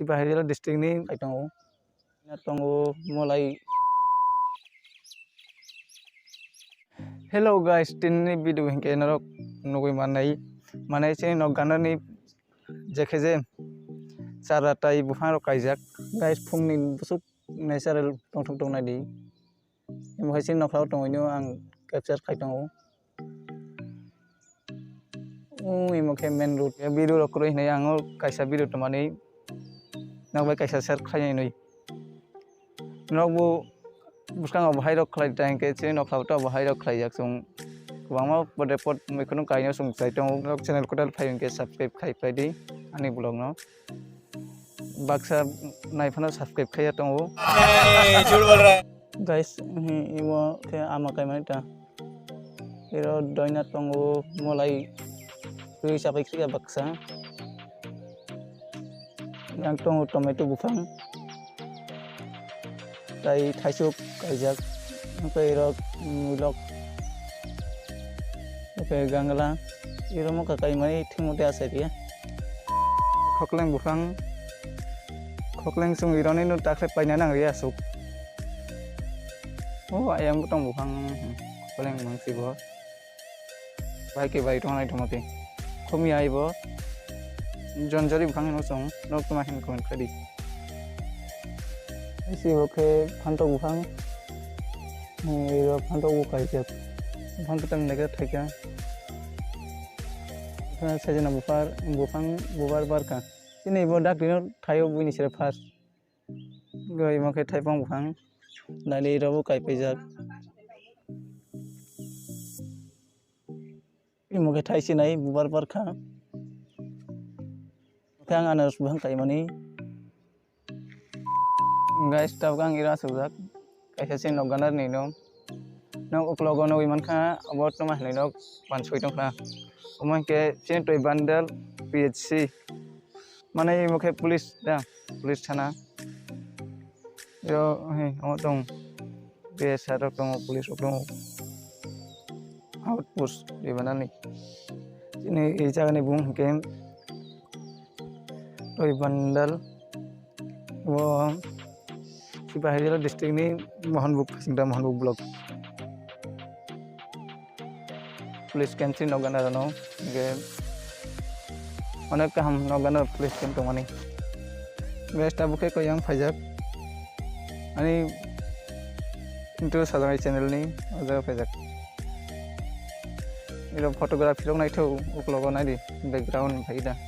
Cipahi Jala district ni Kaitango. Natongo mulai. Hello guys, tinni video hingke narok nugui manai sini nok gana ni jekheje sara tai bufang rok kaijak guys phungni busuk natural tong nai di imo haisi noklau tongoino ang capture khaitango imo ke main road video rok roi nei ango kaisa video tomani nakbai kaisa share khainai noi nokbu buskang bahai rok khlai tangke sini noklau to bahai rok khlaijak sung kubangma report mekono kaino sung chaitango nok channel kodal phaiunke subscribe khai di ani blog no baksa naifano subscribe khaya tongo झूठ बोल रहा है guys imo ke ama kai manita iro doina tongo mulai tui sapai kriya baksa yang tongo tomato bufang tai thaisuk kaijak oke iro milok oke gangla iro mo kakai mai thingmote ase dia khokleng bufang khokleng sung ironi no takre paina nang ria suk oh ayam butong bufang khokleng mangsi bo bai ke bai tongai tomate khomi aibo jonjori bufang no sung nok toma hin comment khadi isi oke phanto bufang iro phanto bu kaijak phanto tam nega thaika sajana bufang bubar barka ini bo dak dino thayo buini sere first goi moke thaipang bufang nali robo kai pejak imoke thaisi nai bubar barka kang anas bufang kai mani guys tabgang ira sujak kaisa sin nok ganar ni no nok uklogo no iman kha abot no mahlai nok pansoi tongkha omanke sin toy bundle phc mana moke police thana yo otong besa rok tong police otong outpost di mana nih ini jaga nih bung game toy bundle wo Cipahi Jala district ni Mohanbuk Singda Mohanbuk blog police camp si nogana rano ge onek kaham nogana police camp tomani best abuke ko yang phajak ani into sajangai channel ni aja phajak iro photography rok naitho uklogo nai di background bhaida